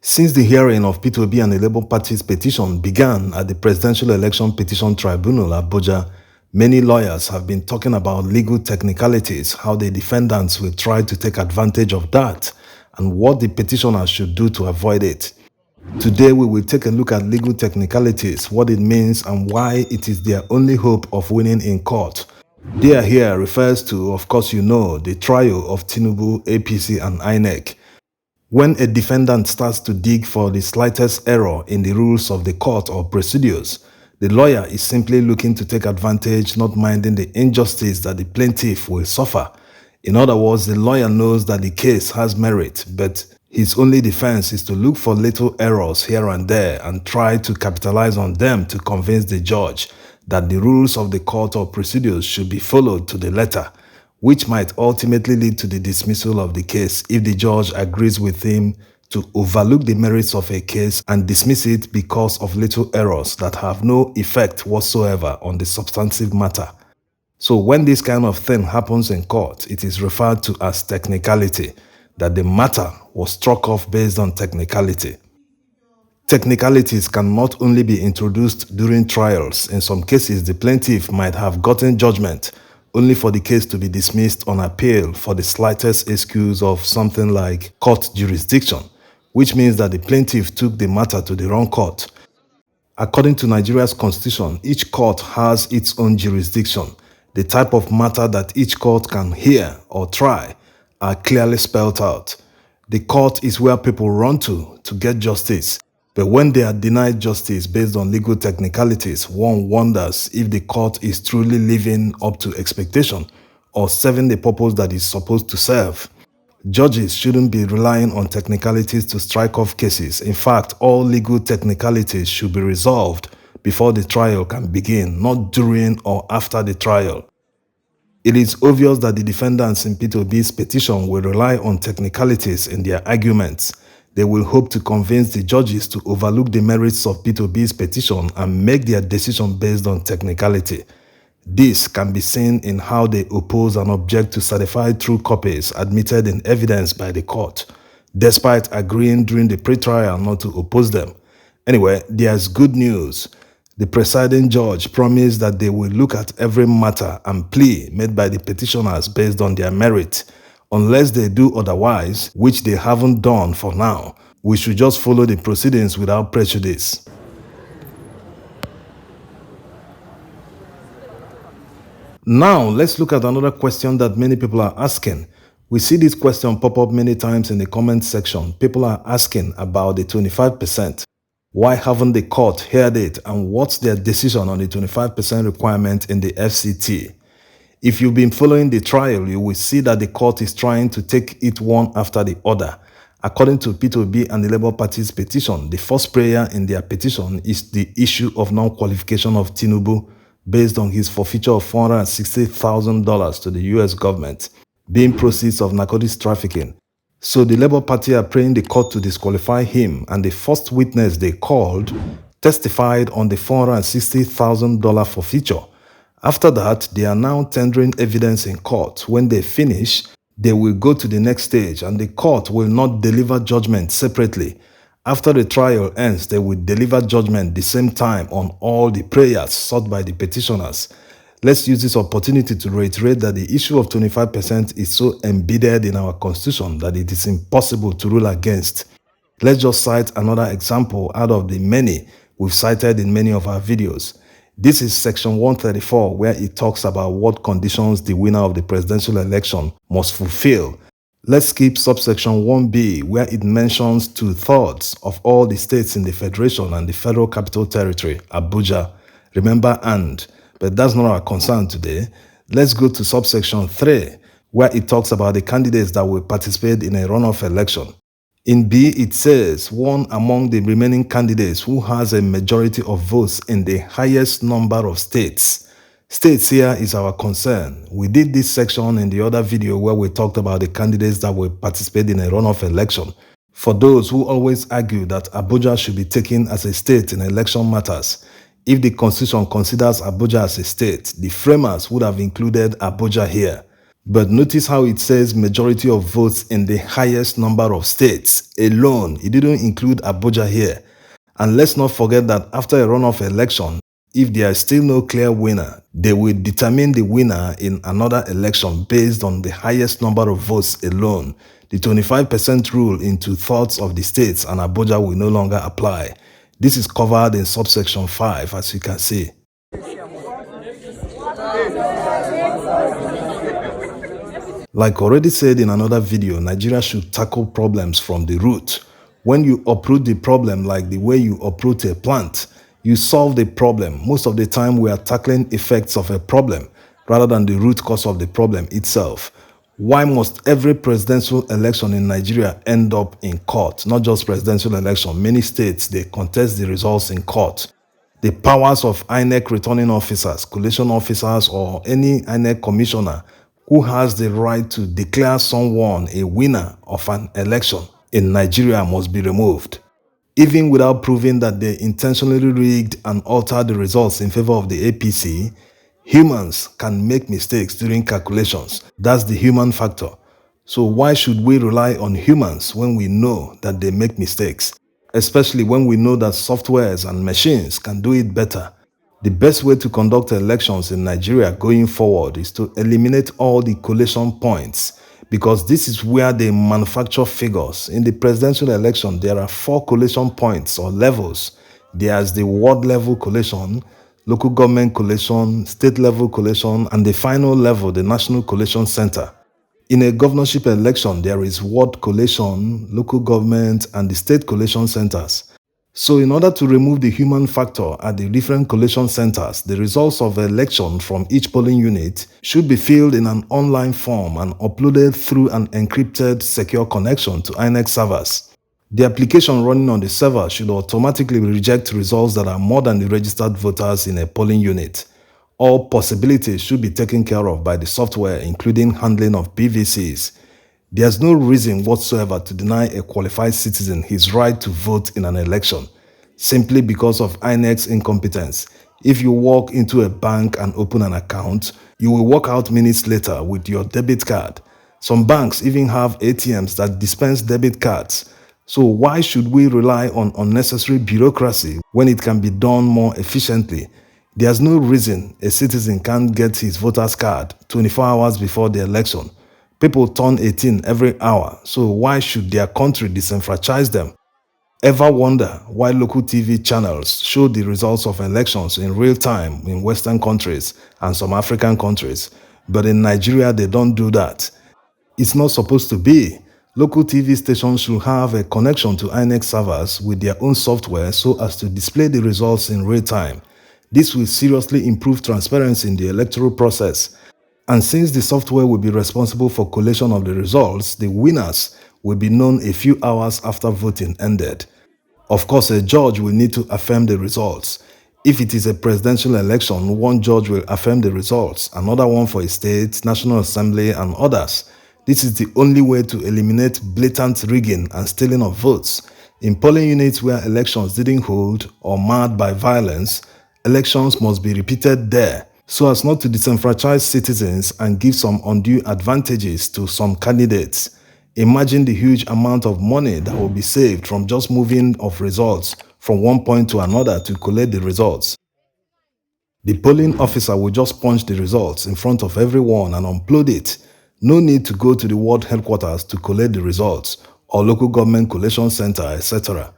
Since the hearing of P2B and the Labour Party's petition began at the Presidential Election Petition Tribunal, Abuja, many lawyers have been talking about legal technicalities, how the defendants will try to take advantage of that, and what the petitioners should do to avoid it. Today, we will take a look at legal technicalities, what it means, and why it is their only hope of winning in court. There here refers to, of course you know, the trial of Tinubu, APC, and INEC. When a defendant starts to dig for the slightest error in the rules of the court or procedures, the lawyer is simply looking to take advantage, not minding the injustice that the plaintiff will suffer. In other words, the lawyer knows that the case has merit, but his only defense is to look for little errors here and there and try to capitalize on them to convince the judge that the rules of the court or procedures should be followed to the letter, which might ultimately lead to the dismissal of the case if the judge agrees with him to overlook the merits of a case and dismiss it because of little errors that have no effect whatsoever on the substantive matter. So when this kind of thing happens in court, it is referred to as technicality, that the matter was struck off based on technicality. Technicalities can not only be introduced during trials. In some cases, the plaintiff might have gotten judgment only for the case to be dismissed on appeal for the slightest excuse of something like court jurisdiction, which means that the plaintiff took the matter to the wrong court. According to Nigeria's constitution, each court has its own jurisdiction. The type of matter that each court can hear or try are clearly spelled out. The court is where people run to get justice. But when they are denied justice based on legal technicalities, one wonders if the court is truly living up to expectation or serving the purpose that it's supposed to serve. Judges shouldn't be relying on technicalities to strike off cases. In fact, all legal technicalities should be resolved before the trial can begin, not during or after the trial. It is obvious that the defendants in P2B's petition will rely on technicalities in their arguments. They will hope to convince the judges to overlook the merits of P2B's petition and make their decision based on technicality. This can be seen in how they oppose and object to certified true copies admitted in evidence by the court, despite agreeing during the pretrial not to oppose them. Anyway, there's good news. The presiding judge promised that they will look at every matter and plea made by the petitioners based on their merit. Unless they do otherwise, which they haven't done for now, we should just follow the proceedings without prejudice. Now, let's look at another question that many people are asking. We see this question pop up many times in the comment section. People are asking about the 25%. Why haven't the court heard it, and what's their decision on the 25% requirement in the FCT? If you've been following the trial, you will see that the court is trying to take it one after the other. According to P2B and the Labour Party's petition, the first prayer in their petition is the issue of non-qualification of Tinubu based on his forfeiture of $460,000 to the US government, being proceeds of narcotics trafficking. So the Labour Party are praying the court to disqualify him, and the first witness they called testified on the $460,000 forfeiture. After that, they are now tendering evidence in court. When they finish, they will go to the next stage, and the court will not deliver judgment separately. After the trial ends, they will deliver judgment the same time on all the prayers sought by the petitioners. Let's use this opportunity to reiterate that the issue of 25% is so embedded in our constitution that it is impossible to rule against. Let's just cite another example out of the many we've cited in many of our videos. This is section 134, where it talks about what conditions the winner of the presidential election must fulfill. Let's skip subsection 1b, where it mentions 2/3 of all the states in the federation and the federal capital territory, Abuja. Remember but that's not our concern today. Let's go to subsection 3, where it talks about the candidates that will participate in a runoff election. In B, it says, one among the remaining candidates who has a majority of votes in the highest number of states. States here is our concern. We did this section in the other video where we talked about the candidates that will participate in a runoff election. For those who always argue that Abuja should be taken as a state in election matters, if the constitution considers Abuja as a state, the framers would have included Abuja here. But notice how it says majority of votes in the highest number of states alone. It didn't include Abuja here. And let's not forget that after a runoff election, if there is still no clear winner, they will determine the winner in another election based on the highest number of votes alone. The 25% rule in two-thirds of the states and Abuja will no longer apply. This is covered in subsection 5, as you can see. Like already said in another video, Nigeria should tackle problems from the root. When you uproot the problem like the way you uproot a plant, you solve the problem. Most of the time we are tackling effects of a problem rather than the root cause of the problem itself. Why must every presidential election in Nigeria end up in court? Not just presidential election. Many states, they contest the results in court. The powers of INEC returning officers, collation officers, or any INEC commissioner who has the right to declare someone a winner of an election in Nigeria must be removed. Even without proving that they intentionally rigged and altered the results in favor of the APC, humans can make mistakes during calculations. That's the human factor. So why should we rely on humans when we know that they make mistakes? Especially when we know that softwares and machines can do it better. The best way to conduct elections in Nigeria going forward is to eliminate all the collation points, because this is where they manufacture figures. In the presidential election, there are 4 collation points or levels. There's the ward level collation, local government collation, state level collation, and the final level, the National Collation Center. In a governorship election, there is ward collation, local government, and the state collation centers. So in order to remove the human factor at the different collation centers, the results of the election from each polling unit should be filled in an online form and uploaded through an encrypted secure connection to INEC servers. The application running on the server should automatically reject results that are more than the registered voters in a polling unit. All possibilities should be taken care of by the software, including handling of PVCs. There's no reason whatsoever to deny a qualified citizen his right to vote in an election, simply because of INEC's incompetence. If you walk into a bank and open an account, you will walk out minutes later with your debit card. Some banks even have ATMs that dispense debit cards. So why should we rely on unnecessary bureaucracy when it can be done more efficiently? There's no reason a citizen can't get his voter's card 24 hours before the election. People turn 18 every hour, so why should their country disenfranchise them? Ever wonder why local TV channels show the results of elections in real time in Western countries and some African countries, but in Nigeria they don't do that? It's not supposed to be. Local TV stations should have a connection to INEC servers with their own software so as to display the results in real time. This will seriously improve transparency in the electoral process. And since the software will be responsible for collation of the results, the winners will be known a few hours after voting ended. Of course, a judge will need to affirm the results. If it is a presidential election, one judge will affirm the results, another one for a state, National Assembly, and others. This is the only way to eliminate blatant rigging and stealing of votes. In polling units where elections didn't hold or marred by violence, elections must be repeated there, so as not to disenfranchise citizens and give some undue advantages to some candidates. Imagine the huge amount of money that will be saved from just moving of results from one point to another to collect the results. The polling officer will just punch the results in front of everyone and upload it. No need to go to the ward headquarters to collect the results or local government collation center, etc.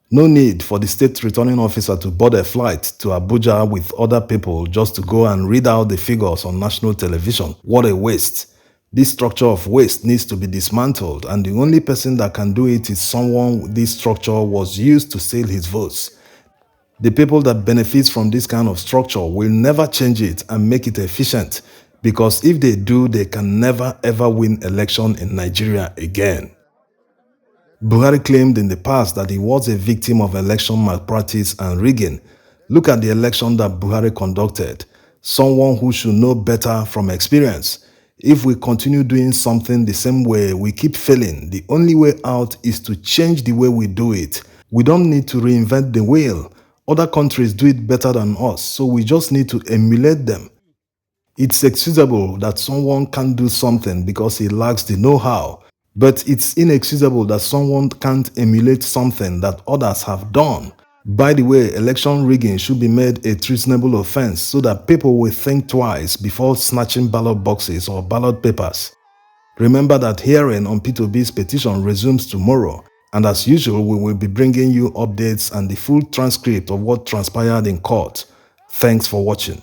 No need for the state returning officer to board a flight to Abuja with other people just to go and read out the figures on national television. What a waste. This structure of waste needs to be dismantled, and the only person that can do it is someone this structure was used to steal his votes. The people that benefit from this kind of structure will never change it and make it efficient, because if they do, they can never ever win election in Nigeria again. Buhari claimed in the past that he was a victim of election malpractice and rigging. Look at the election that Buhari conducted. Someone who should know better from experience. If we continue doing something the same way, we keep failing. The only way out is to change the way we do it. We don't need to reinvent the wheel. Other countries do it better than us, so we just need to emulate them. It's excusable that someone can't do something because he lacks the know-how, but it's inexcusable that someone can't emulate something that others have done. By the way, election rigging should be made a treasonable offense so that people will think twice before snatching ballot boxes or ballot papers. Remember that hearing on P2B's petition resumes tomorrow, and as usual, we will be bringing you updates and the full transcript of what transpired in court. Thanks for watching.